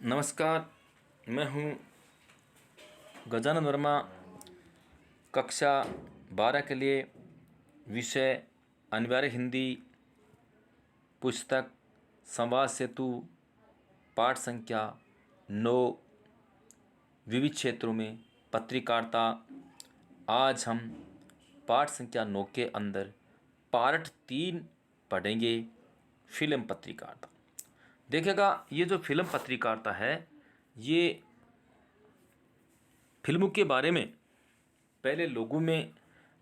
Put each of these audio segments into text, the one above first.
नमस्कार। मैं हूं गजानन वर्मा। कक्षा 12 के लिए विषय अनिवार्य हिंदी, पुस्तक संवाद सेतु, पाठ संख्या 9, विविध क्षेत्रों में पत्रकारिता। आज हम पाठ संख्या 9 के अंदर पार्ट 3 पढ़ेंगे, फिल्म पत्रकारिता। देखिएगा, ये जो फिल्म पत्रकारिता है, ये फिल्मों के बारे में पहले लोगों में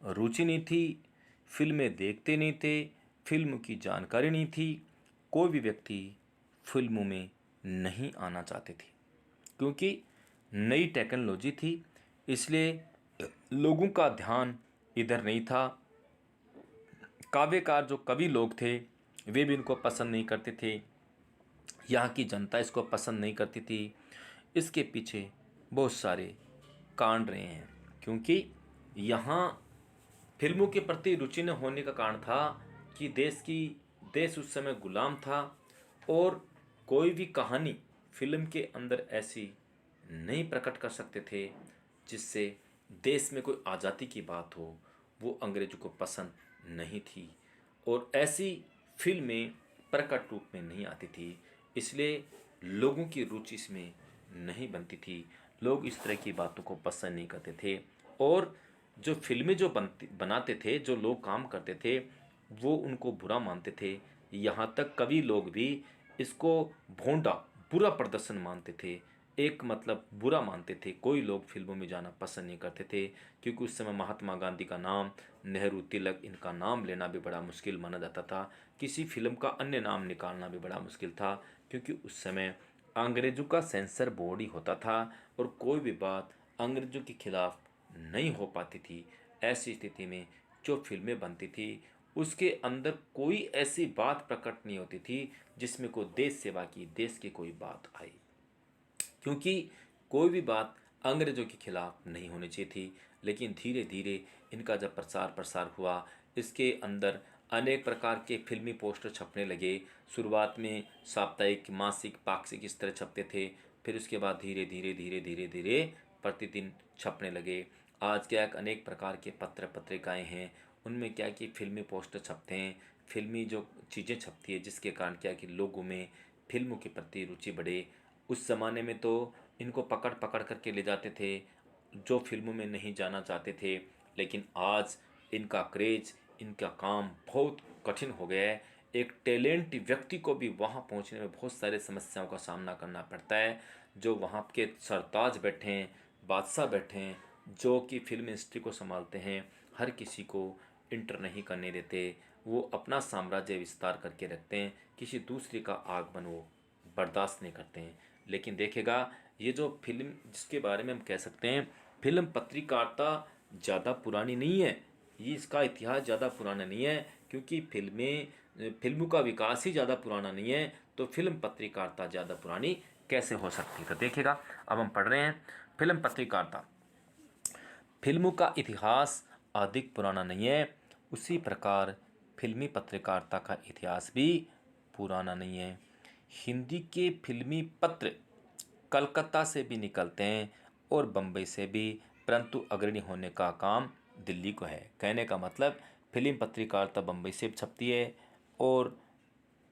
रुचि नहीं थी, फिल्में देखते नहीं थे, फिल्म की जानकारी नहीं थी। कोई भी व्यक्ति फिल्मों में नहीं आना चाहते थे क्योंकि नई टेक्नोलॉजी थी, इसलिए लोगों का ध्यान इधर नहीं था। काव्यकार जो कवि लोग थे वे भी इनको पसंद नहीं करते थे, यहाँ की जनता इसको पसंद नहीं करती थी। इसके पीछे बहुत सारे कारण रहे हैं, क्योंकि यहाँ फिल्मों के प्रति रुचि न होने का कारण था कि देश उस समय गुलाम था और कोई भी कहानी फिल्म के अंदर ऐसी नहीं प्रकट कर सकते थे जिससे देश में कोई आज़ादी की बात हो। वो अंग्रेजों को पसंद नहीं थी और ऐसी फिल्में प्रकट रूप में नहीं आती थी, इसलिए लोगों की रुचि इसमें नहीं बनती थी। लोग इस तरह की बातों को पसंद नहीं करते थे और जो फिल्में जो बनाते थे, जो लोग काम करते थे, वो उनको बुरा मानते थे। यहाँ तक कवि लोग भी इसको भोंडा, बुरा प्रदर्शन मानते थे, एक मतलब बुरा मानते थे। कोई लोग फिल्मों में जाना पसंद नहीं करते थे क्योंकि उस समय महात्मा गांधी का नाम, नेहरू, तिलक, इनका नाम लेना भी बड़ा मुश्किल माना जाता था। किसी फिल्म का अन्य नाम निकालना भी बड़ा मुश्किल था क्योंकि उस समय अंग्रेज़ों का सेंसर बोर्ड ही होता था और कोई भी बात अंग्रेज़ों के खिलाफ नहीं हो पाती थी। ऐसी स्थिति में जो फिल्में बनती थी उसके अंदर कोई ऐसी बात प्रकट नहीं होती थी जिसमें कोई देश सेवा की, देश की कोई बात आई, क्योंकि कोई भी बात अंग्रेज़ों के खिलाफ नहीं होनी चाहिए थी। लेकिन धीरे धीरे इनका जब प्रसार प्रसार हुआ, इसके अंदर अनेक प्रकार के फिल्मी पोस्टर छपने लगे। शुरुआत में साप्ताहिक, मासिक, पाक्षिक इस तरह छपते थे, फिर उसके बाद धीरे धीरे धीरे धीरे धीरे प्रतिदिन छपने लगे। आज क्या है, अनेक प्रकार के पत्र पत्रिकाएं हैं, उनमें क्या है कि फिल्मी पोस्टर छपते हैं, फिल्मी जो चीज़ें छपती है, जिसके कारण क्या है कि लोगों में फिल्मों के प्रति रुचि बढ़े। उस ज़माने में तो इनको पकड़ पकड़ करके ले जाते थे जो फिल्मों में नहीं जाना चाहते थे, लेकिन आज इनका क्रेज, इनका काम बहुत कठिन हो गया है। एक टैलेंट व्यक्ति को भी वहाँ पहुँचने में बहुत सारे समस्याओं का सामना करना पड़ता है। जो वहाँ के सरताज बैठे हैं, बादशाह बैठे हैं, जो कि फिल्म इंडस्ट्री को संभालते हैं, हर किसी को इंटर नहीं करने देते। वो अपना साम्राज्य विस्तार करके रखते हैं, किसी दूसरे का आगमन वो बर्दाश्त नहीं करते हैं। लेकिन देखेगा, ये जो फिल्म जिसके बारे में हम कह सकते हैं फिल्म पत्रकारिता ज़्यादा पुरानी नहीं है, ये इसका इतिहास ज़्यादा पुराना नहीं है, क्योंकि फिल्मों का विकास ही ज़्यादा पुराना नहीं है, तो फिल्म पत्रकारिता ज़्यादा पुरानी कैसे हो सकती है। तो देखिएगा, अब हम पढ़ रहे हैं फिल्म पत्रकारिता। फिल्मों का इतिहास अधिक पुराना नहीं है, उसी प्रकार फिल्मी पत्रकारिता का इतिहास भी पुराना नहीं है। हिंदी के फिल्मी पत्र कलकत्ता से भी निकलते हैं और बम्बई से भी, परंतु अग्रणी होने का काम दिल्ली को है। कहने का मतलब फिल्म पत्रकारिता बम्बई से भी छपती है और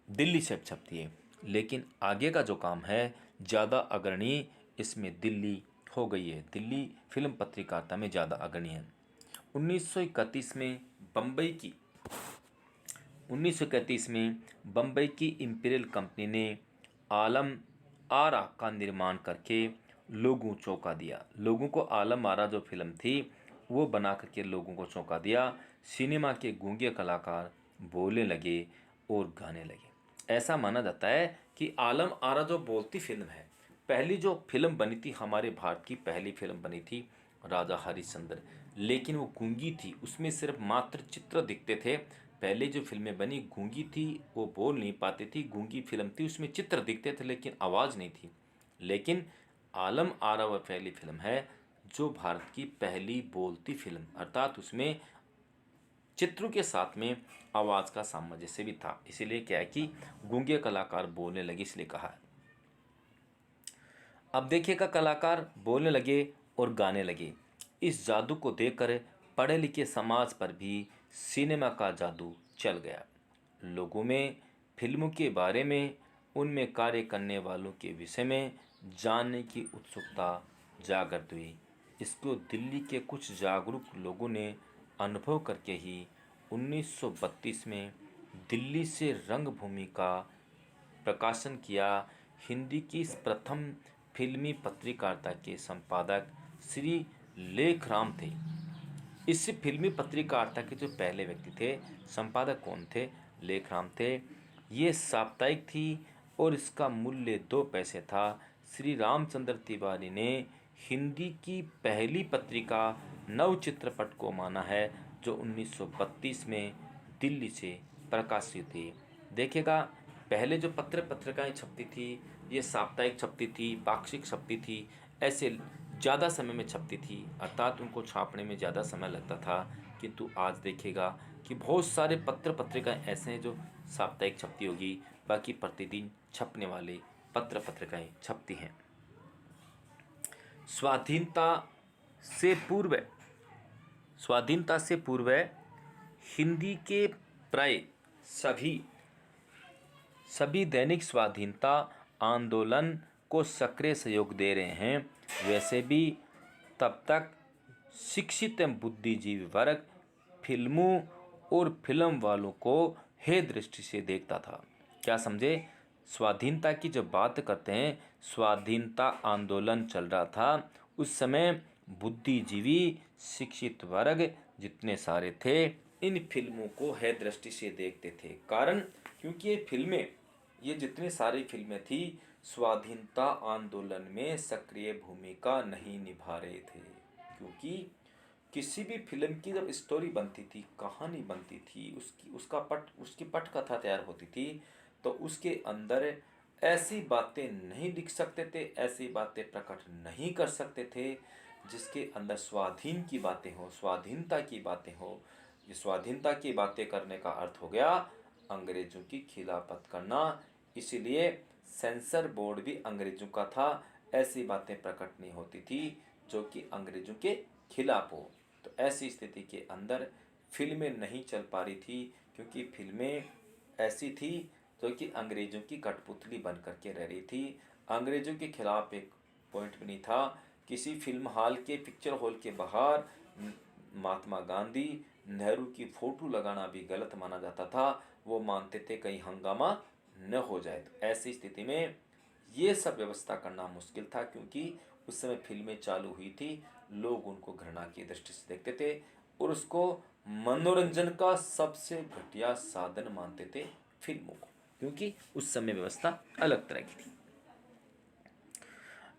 दिल्ली से भी छपती है, लेकिन आगे का जो काम है ज़्यादा अग्रणी इसमें दिल्ली हो गई है। दिल्ली फिल्म पत्रकारिता में ज़्यादा अग्रणी है। 1931 में बम्बई की 1931 में बम्बई की इंपीरियल कंपनी ने आलम आरा का निर्माण करके लोगों चौंका दिया। लोगों को आलम आरा जो फिल्म थी वो बना करके लोगों को चौंका दिया। सिनेमा के गूंगे कलाकार बोलने लगे और गाने लगे। ऐसा माना जाता है कि आलम आरा जो बोलती फिल्म है, पहली जो फिल्म बनी थी, हमारे भारत की पहली फिल्म बनी थी राजा हरिश्चंद्र, लेकिन वो गूंगी थी, उसमें सिर्फ मात्र चित्र दिखते थे। पहले जो फिल्में बनी गूंगी थी, वो बोल नहीं पाती थी, गूंगी फिल्म थी, उसमें चित्र दिखते थे लेकिन आवाज़ नहीं थी। लेकिन आलम आरा वह पहली फिल्म है जो भारत की पहली बोलती फिल्म, अर्थात उसमें चित्रों के साथ में आवाज़ का सामंजस्य भी था। इसीलिए क्या है कि गूंगे कलाकार बोलने लगे, इसलिए कहा है। अब देखिएगा, कलाकार बोलने लगे और गाने लगे। इस जादू को देखकर पढ़े लिखे समाज पर भी सिनेमा का जादू चल गया। लोगों में फिल्मों के बारे में, उनमें कार्य करने वालों के विषय में जानने की उत्सुकता जागृत हुई। इसको दिल्ली के कुछ जागरूक लोगों ने अनुभव करके ही 1932 में दिल्ली से रंगभूमि का प्रकाशन किया। हिंदी की इस प्रथम फिल्मी पत्रिकारिता के संपादक श्री लेखराम थे। इस फिल्मी पत्रिकारिता के जो पहले व्यक्ति थे, संपादक कौन थे? लेखराम थे। ये साप्ताहिक थी और इसका मूल्य 2 पैसे था। श्री रामचंद्र तिवारी ने हिंदी की पहली पत्रिका नव चित्रपट को माना है, जो 1932 में दिल्ली से प्रकाशित हुई। देखिएगा, पहले जो पत्रिकाएं छपती थी, ये साप्ताहिक छपती थी, पाक्षिक छपती थी, ऐसे ज़्यादा समय में छपती थी, अर्थात उनको छापने में ज़्यादा समय लगता था। किंतु आज देखिएगा कि बहुत सारे पत्रिकाएं ऐसे हैं जो साप्ताहिक छपती होगी, बाकी प्रतिदिन छपने वाले पत्रिकाएं छपती हैं। स्वाधीनता से पूर्व हिंदी के प्राय सभी दैनिक स्वाधीनता आंदोलन को सक्रिय सहयोग दे रहे हैं। वैसे भी तब तक शिक्षित एवं बुद्धिजीवी वर्ग फिल्मों और फिल्म वालों को हे दृष्टि से देखता था। क्या समझे? स्वाधीनता की जब बात करते हैं, स्वाधीनता आंदोलन चल रहा था, उस समय बुद्धिजीवी शिक्षित वर्ग जितने सारे थे, इन फिल्मों को है दृष्टि से देखते थे। कारण, क्योंकि ये जितनी सारी फिल्में थी, स्वाधीनता आंदोलन में सक्रिय भूमिका नहीं निभा रहे थे। क्योंकि किसी भी फिल्म की जब स्टोरी बनती थी, कहानी बनती थी, उसकी पटकथा तैयार होती थी, तो उसके अंदर ऐसी बातें नहीं लिख सकते थे, ऐसी बातें प्रकट नहीं कर सकते थे जिसके अंदर स्वाधीन की बातें हो, स्वाधीनता की बातें हो। ये स्वाधीनता की बातें करने का अर्थ हो गया अंग्रेजों की खिलाफत करना। इसीलिए सेंसर बोर्ड भी अंग्रेजों का था। ऐसी बातें प्रकट नहीं होती थी जो कि अंग्रेजों के खिलाफ हो। तो ऐसी स्थिति के अंदर फिल्में नहीं चल पा रही थी, क्योंकि फिल्में ऐसी थी जो कि अंग्रेजों की कठपुतली बन करके रह रही थी। अंग्रेजों के खिलाफ एक पॉइंट भी नहीं था। किसी फिल्म हॉल के, पिक्चर हॉल के बाहर महात्मा गांधी, नेहरू की फोटो लगाना भी गलत माना जाता था। वो मानते थे कहीं हंगामा न हो जाए। तो ऐसी स्थिति में ये सब व्यवस्था करना मुश्किल था, क्योंकि उस समय फिल्में चालू हुई थी, लोग उनको घृणा की दृष्टि से देखते थे और उसको मनोरंजन का सबसे घटिया साधन मानते थे फिल्मों को, क्योंकि उस समय व्यवस्था अलग तरह की थी।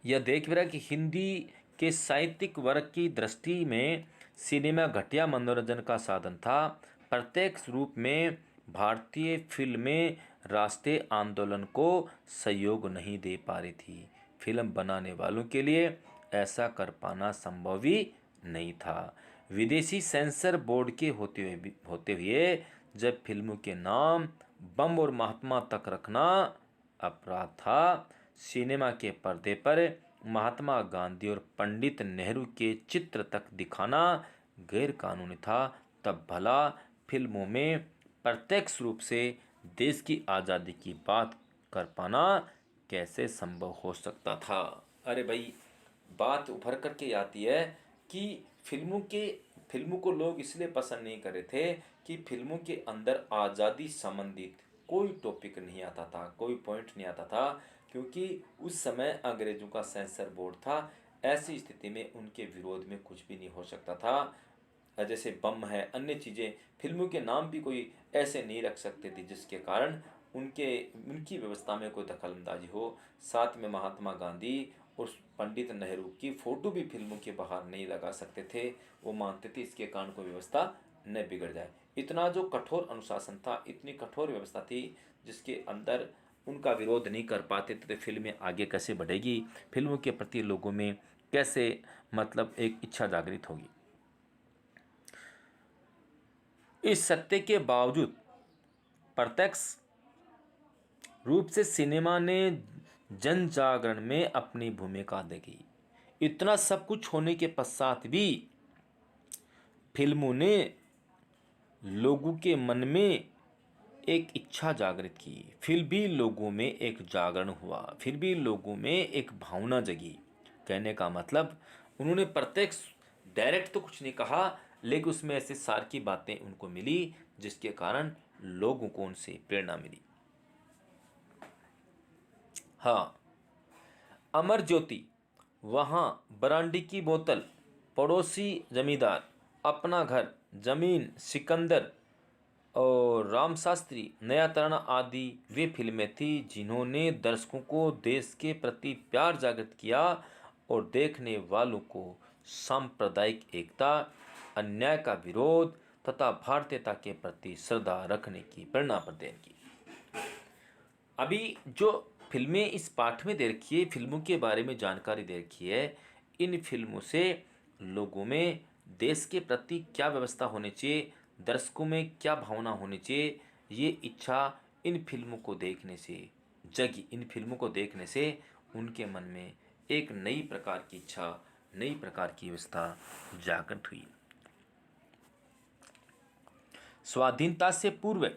यह देख भी रहा कि हिंदी के साहित्यिक वर्ग की दृष्टि में सिनेमा घटिया मनोरंजन का साधन था। प्रत्यक्ष रूप में भारतीय फिल्में राष्ट्रीय आंदोलन को सहयोग नहीं दे पा रही थी। फिल्म बनाने वालों के लिए ऐसा कर पाना संभव ही नहीं था। विदेशी सेंसर बोर्ड के होते हुए जब फिल्मों के नाम बम और महात्मा तक रखना अपराध था, सिनेमा के पर्दे पर महात्मा गांधी और पंडित नेहरू के चित्र तक दिखाना गैर कानूनी था, तब भला फिल्मों में प्रत्यक्ष रूप से देश की आज़ादी की बात कर पाना कैसे संभव हो सकता था? अरे भाई, बात उभर करके आती है कि फिल्मों को लोग इसलिए पसंद नहीं कर रहे थे कि फिल्मों के अंदर आज़ादी संबंधित कोई टॉपिक नहीं आता था, कोई पॉइंट नहीं आता था, क्योंकि उस समय अंग्रेजों का सेंसर बोर्ड था। ऐसी स्थिति में उनके विरोध में कुछ भी नहीं हो सकता था। जैसे बम है, अन्य चीज़ें, फिल्मों के नाम भी कोई ऐसे नहीं रख सकते थे जिसके कारण उनकी व्यवस्था में कोई दखलंदाजी हो। साथ में महात्मा गांधी और पंडित नेहरू की फ़ोटो भी फिल्मों के बाहर नहीं लगा सकते थे। वो मानते थे इसके कारण कोई व्यवस्था न बिगड़ जाए। इतना जो कठोर अनुशासन था, इतनी कठोर व्यवस्था थी, जिसके अंदर उनका विरोध नहीं कर पाते थे, तो फिल्में आगे कैसे बढ़ेगी, फिल्मों के प्रति लोगों में कैसे एक इच्छा जागृत होगी। इस सत्य के बावजूद प्रत्यक्ष रूप से सिनेमा ने जन जागरण में अपनी भूमिका अदा की। इतना सब कुछ होने के पश्चात भी फिल्मों ने लोगों के मन में एक इच्छा जागृत की, फिर भी लोगों में एक जागरण हुआ, फिर भी लोगों में एक भावना जगी। कहने का मतलब उन्होंने प्रत्यक्ष डायरेक्ट तो कुछ नहीं कहा, लेकिन उसमें ऐसे सार की बातें उनको मिली जिसके कारण लोगों को उनसे प्रेरणा मिली। हाँ, अमर ज्योति, वहाँ बरांडी की बोतल, पड़ोसी जमींदार, अपना घर, जमीन, सिकंदर और राम शास्त्री, नया तराना आदि वे फिल्में थी जिन्होंने दर्शकों को देश के प्रति प्यार जागृत किया और देखने वालों को सांप्रदायिक एकता, अन्याय का विरोध तथा भारतीयता के प्रति श्रद्धा रखने की प्रेरणा प्रदान की। अभी जो फिल्में इस पाठ में दे रखी है, फिल्मों के बारे में जानकारी दे रखी है, इन फिल्मों से लोगों में देश के प्रति क्या व्यवस्था होनी चाहिए, दर्शकों में क्या भावना होनी चाहिए, ये इच्छा इन फिल्मों को देखने से जगी। इन फिल्मों को देखने से उनके मन में एक नई प्रकार की इच्छा, नई प्रकार की व्यवस्था जागृत हुई। स्वाधीनता से पूर्व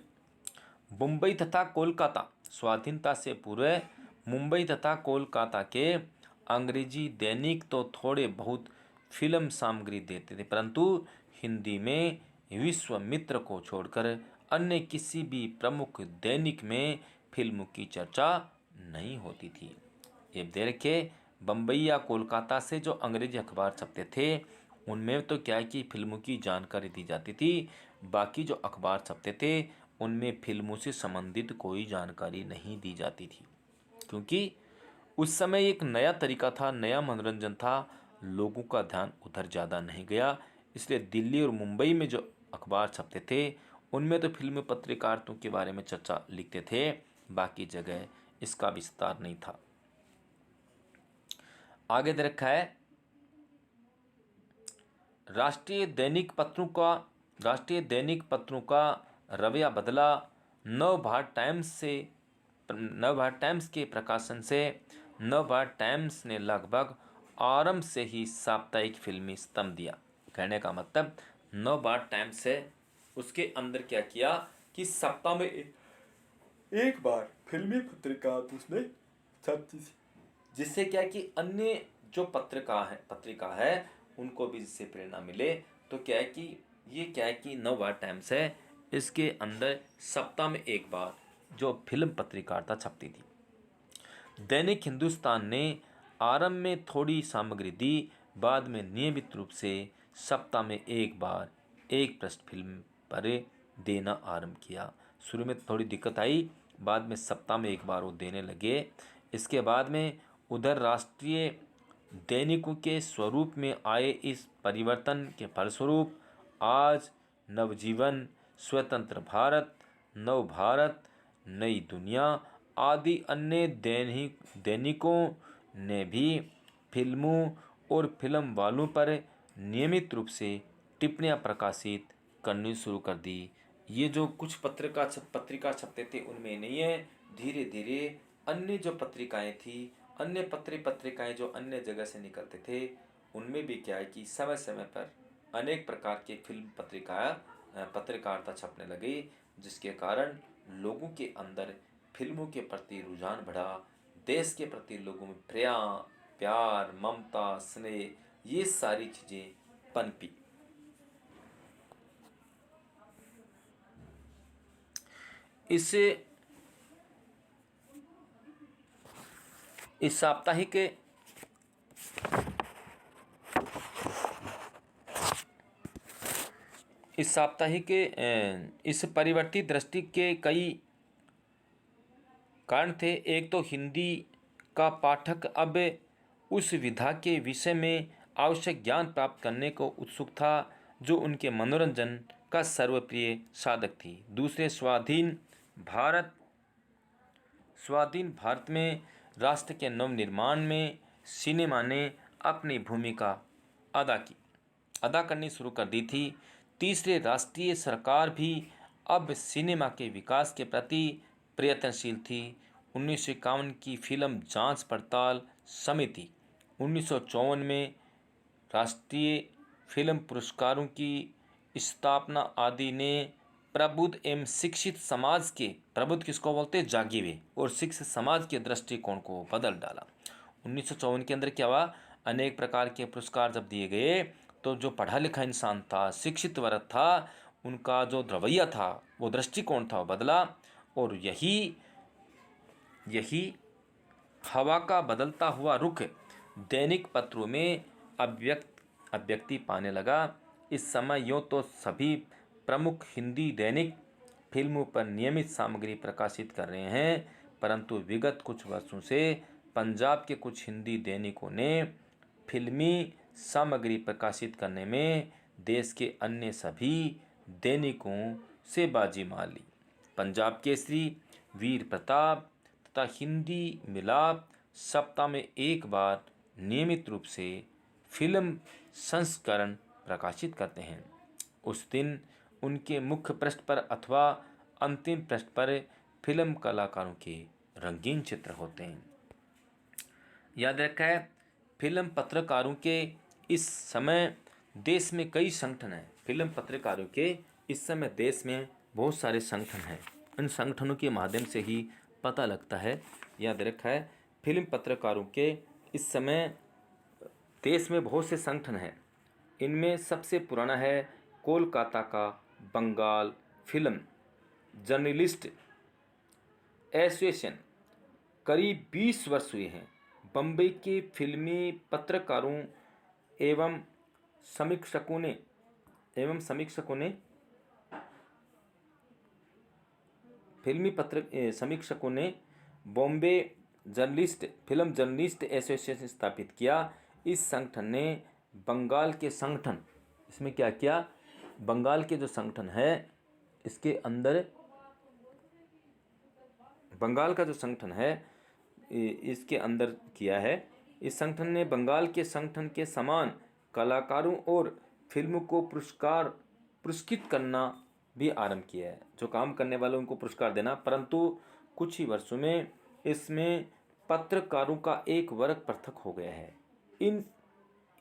मुंबई तथा कोलकाता, स्वाधीनता से पूर्व मुंबई तथा कोलकाता के अंग्रेजी दैनिक तो थोड़े बहुत फिल्म सामग्री देते थे, परंतु हिंदी में विश्वामित्र को छोड़कर अन्य किसी भी प्रमुख दैनिक में फिल्मों की चर्चा नहीं होती थी। ये दे रखे, बम्बई या कोलकाता से जो अंग्रेजी अखबार छपते थे उनमें तो क्या है कि फिल्मों की जानकारी दी जाती थी, बाकी जो अखबार छपते थे उनमें फिल्मों से संबंधित कोई जानकारी नहीं दी जाती थी, क्योंकि उस समय एक नया तरीका था, नया मनोरंजन था, लोगों का ध्यान उधर ज़्यादा नहीं गया। इसलिए दिल्ली और मुंबई में जो अखबार छपते थे उनमें तो फिल्म पत्रकारिता के बारे में चर्चा लिखते थे, बाकी जगह इसका विस्तार नहीं था। आगे दे रखा है, राष्ट्रीय दैनिक पत्रों का रवैया बदला। नवभारत टाइम्स के प्रकाशन से नवभारत टाइम्स ने लगभग आरंभ से ही साप्ताहिक फिल्मी स्तंभ दिया। कहने का मतलब नवभारत टाइम्स है, उसके अंदर क्या किया कि सप्ताह में एक बार फिल्मी पत्रिका उसने छपती थी, जिससे क्या कि अन्य जो पत्रिका है उनको भी इससे प्रेरणा मिले। तो क्या है कि ये क्या है कि नवभारत टाइम्स है, इसके अंदर सप्ताह में एक बार जो फिल्म पत्रकारिता छपती थी। दैनिक हिंदुस्तान ने आरंभ में थोड़ी सामग्री दी, बाद में नियमित रूप से सप्ताह में एक बार एक पृष्ठ फिल्म पर देना आरंभ किया। शुरू में थोड़ी दिक्कत आई, बाद में सप्ताह में एक बार वो देने लगे। इसके बाद में उधर राष्ट्रीय दैनिकों के स्वरूप में आए इस परिवर्तन के फलस्वरूप आज नवजीवन, स्वतंत्र भारत, नव भारत, नई दुनिया आदि अन्य दैनिकों ने भी फिल्मों और फिल्म वालों पर नियमित रूप से टिप्पणियां प्रकाशित करनी शुरू कर दी। ये जो कुछ पत्रिका छपते थे उनमें नहीं है, धीरे धीरे अन्य जो पत्रिकाएं थी, अन्य पत्रिकाएं जो अन्य जगह से निकलते थे उनमें भी क्या है कि समय समय पर अनेक प्रकार के फिल्म पत्रकारिता छपने लगी, जिसके कारण लोगों के अंदर फिल्मों के प्रति रुझान बढ़ा, देश के प्रति लोगों में प्यार, ममता, स्नेह, ये सारी चीज़ें पनपी। इस साप्ताहिक इस परिवर्तित दृष्टि के कई कारण थे। एक तो हिंदी का पाठक अब उस विधा के विषय में आवश्यक ज्ञान प्राप्त करने को उत्सुक था जो उनके मनोरंजन का सर्वप्रिय साधक थी। दूसरे, स्वाधीन भारत में राष्ट्र के नवनिर्माण में सिनेमा ने अपनी भूमिका अदा करनी शुरू कर दी थी। तीसरे, राष्ट्रीय सरकार भी अब सिनेमा के विकास के प्रति प्रयत्नशील थी। 1951 की फिल्म जांच पड़ताल समिति, 1954 में राष्ट्रीय फिल्म पुरस्कारों की स्थापना आदि ने प्रबुद्ध एवं शिक्षित समाज के, प्रबुद्ध किसको बोलते हैं, जागे हुए, और शिक्षित समाज के दृष्टिकोण को बदल डाला। 1954 के अंदर क्या हुआ, अनेक प्रकार के पुरस्कार जब दिए गए तो जो पढ़ा लिखा इंसान था, शिक्षित वर्ग था, उनका जो रवैया था, वो दृष्टिकोण था, वो बदला। और यही हवा का बदलता हुआ रुख दैनिक पत्रों में अभिव्यक्ति पाने लगा। इस समय यूँ तो सभी प्रमुख हिंदी दैनिक फिल्मों पर नियमित सामग्री प्रकाशित कर रहे हैं, परंतु विगत कुछ वर्षों से पंजाब के कुछ हिंदी दैनिकों ने फिल्मी सामग्री प्रकाशित करने में देश के अन्य सभी दैनिकों से बाजी मार ली। पंजाब केसरी, वीर प्रताप तथा हिंदी मिलाप सप्ताह में एक बार नियमित रूप से फिल्म संस्करण प्रकाशित करते हैं। उस दिन उनके मुख्य पृष्ठ पर अथवा अंतिम पृष्ठ पर फिल्म कलाकारों के रंगीन चित्र होते हैं। याद रखा है, फिल्म पत्रकारों के इस समय देश में कई संगठन हैं। फिल्म पत्रकारों के इस समय देश में बहुत सारे संगठन हैं। इन संगठनों के माध्यम से ही पता लगता है। याद रखा है, फिल्म पत्रकारों के इस समय देश में बहुत से संगठन हैं। इनमें सबसे पुराना है कोलकाता का बंगाल फिल्म जर्नलिस्ट एसोसिएशन, करीब 20 वर्ष हुए हैं। बम्बई के फिल्मी पत्रकारों एवं समीक्षकों ने बॉम्बे फिल्म जर्नलिस्ट एसोसिएशन स्थापित किया। इस संगठन ने बंगाल के संगठन, इसमें क्या किया, बंगाल के जो संगठन है इसके अंदर, बंगाल का जो संगठन है इसके अंदर किया है। इस संगठन ने बंगाल के संगठन के समान कलाकारों और फिल्मों को पुरस्कृत करना भी आरंभ किया है। जो काम करने वाले उनको पुरस्कार देना, परंतु कुछ ही वर्षों में इसमें पत्रकारों का एक वर्ग पृथक हो गया है।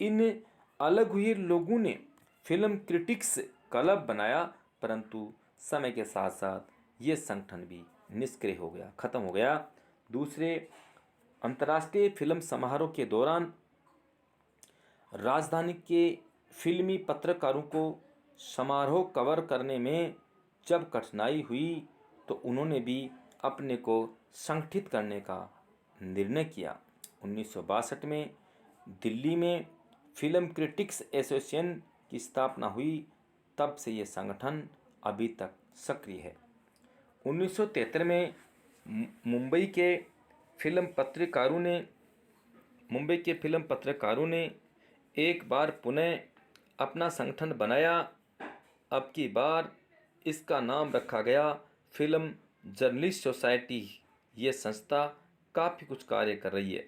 इन अलग हुए लोगों ने फिल्म क्रिटिक्स क्लब बनाया, परंतु समय के साथ साथ ये संगठन भी निष्क्रिय हो गया, खत्म हो गया। दूसरे अंतर्राष्ट्रीय फिल्म समारोह के दौरान राजधानी के फिल्मी पत्रकारों को समारोह कवर करने में जब कठिनाई हुई तो उन्होंने भी अपने को संगठित करने का निर्णय किया। 1962 में दिल्ली में फिल्म क्रिटिक्स एसोसिएशन की स्थापना हुई। तब से ये संगठन अभी तक सक्रिय है। 1973 में मुंबई के फिल्म पत्रकारों ने एक बार पुनः अपना संगठन बनाया। अब की बार इसका नाम रखा गया फिल्म जर्नलिस्ट सोसाइटी। ये संस्था काफ़ी कुछ कार्य कर रही है।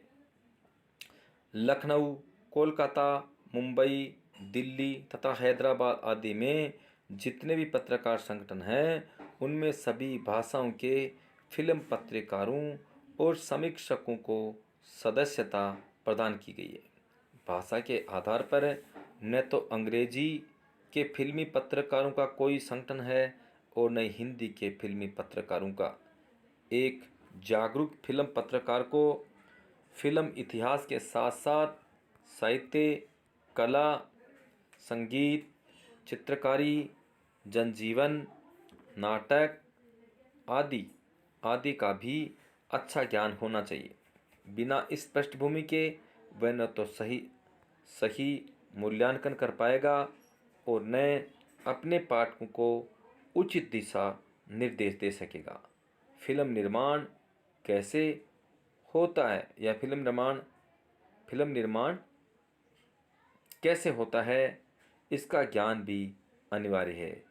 लखनऊ, कोलकाता, मुंबई, दिल्ली तथा हैदराबाद आदि में जितने भी पत्रकार संगठन हैं उनमें सभी भाषाओं के फिल्म पत्रकारों और समीक्षकों को सदस्यता प्रदान की गई है। भाषा के आधार पर न तो अंग्रेजी के फिल्मी पत्रकारों का कोई संगठन है और न हिंदी के फिल्मी पत्रकारों का। एक जागरूक फिल्म पत्रकार को फिल्म इतिहास के साथ साथ साहित्य, कला, संगीत, चित्रकारी, जनजीवन, नाटक आदि का भी अच्छा ज्ञान होना चाहिए। बिना इस पृष्ठभूमि के वह न तो सही मूल्यांकन कर पाएगा और न अपने पाठकों को उचित दिशा निर्देश दे सकेगा। फिल्म निर्माण कैसे होता है या फिल्म निर्माण कैसे होता है इसका ज्ञान भी अनिवार्य है।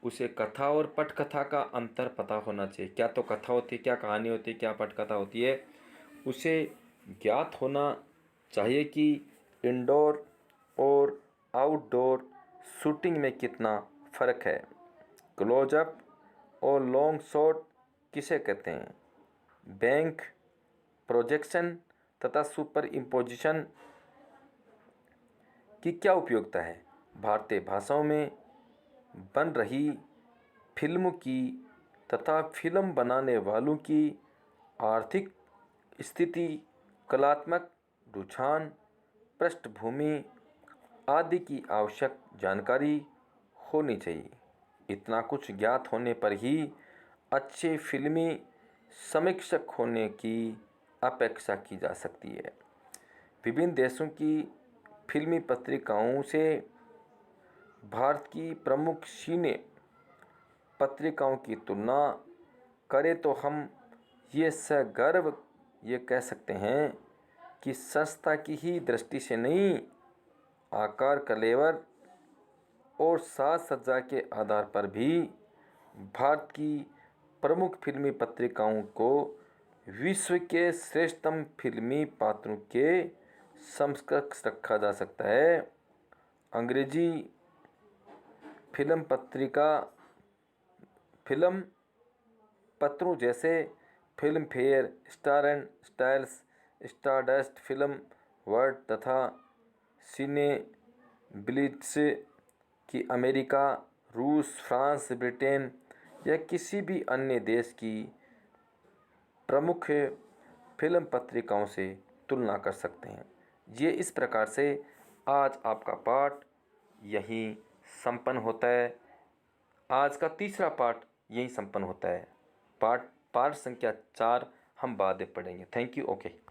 उसे कथा और पटकथा का अंतर पता होना चाहिए। क्या तो कथा होती है, क्या कहानी होती है, क्या पटकथा होती है, उसे ज्ञात होना चाहिए कि इंडोर और आउटडोर शूटिंग में कितना फ़र्क है। क्लोजअप और लॉन्ग शॉट किसे कहते हैं। बैंक प्रोजेक्शन तथा सुपर इम्पोजिशन की क्या उपयोगिता है? भारतीय भाषाओं में बन रही फिल्मों की तथा फिल्म बनाने वालों की आर्थिक स्थिति, कलात्मक रुझान, पृष्ठभूमि आदि की आवश्यक जानकारी होनी चाहिए। इतना कुछ ज्ञात होने पर ही अच्छे फिल्मी समीक्षक होने की अपेक्षा की जा सकती है। विभिन्न देशों की फिल्मी पत्रिकाओं से भारत की प्रमुख सिने पत्रिकाओं की तुलना करें तो हम ये सगर्व ये कह सकते हैं कि संस्था की ही दृष्टि से नहीं, आकार, कलेवर और साज सज्जा के आधार पर भी भारत की प्रमुख फिल्मी पत्रिकाओं को विश्व के श्रेष्ठतम फिल्मी पात्रों के समकक्ष रखा जा सकता है। अंग्रेजी फिल्म पत्रों जैसे film fair, star and styles, stardust, film world तथा सिने ब्लिट्स की अमेरिका, रूस, फ्रांस, ब्रिटेन या किसी भी अन्य देश की प्रमुख फिल्म पत्रिकाओं से तुलना कर सकते हैं। ये इस प्रकार से आज आपका पाठ यहीं संपन्न होता है। आज का तीसरा पाठ यहीं संपन्न होता है। पाठ संख्या 4 हम बाद में पढ़ेंगे। Thank you. ओके।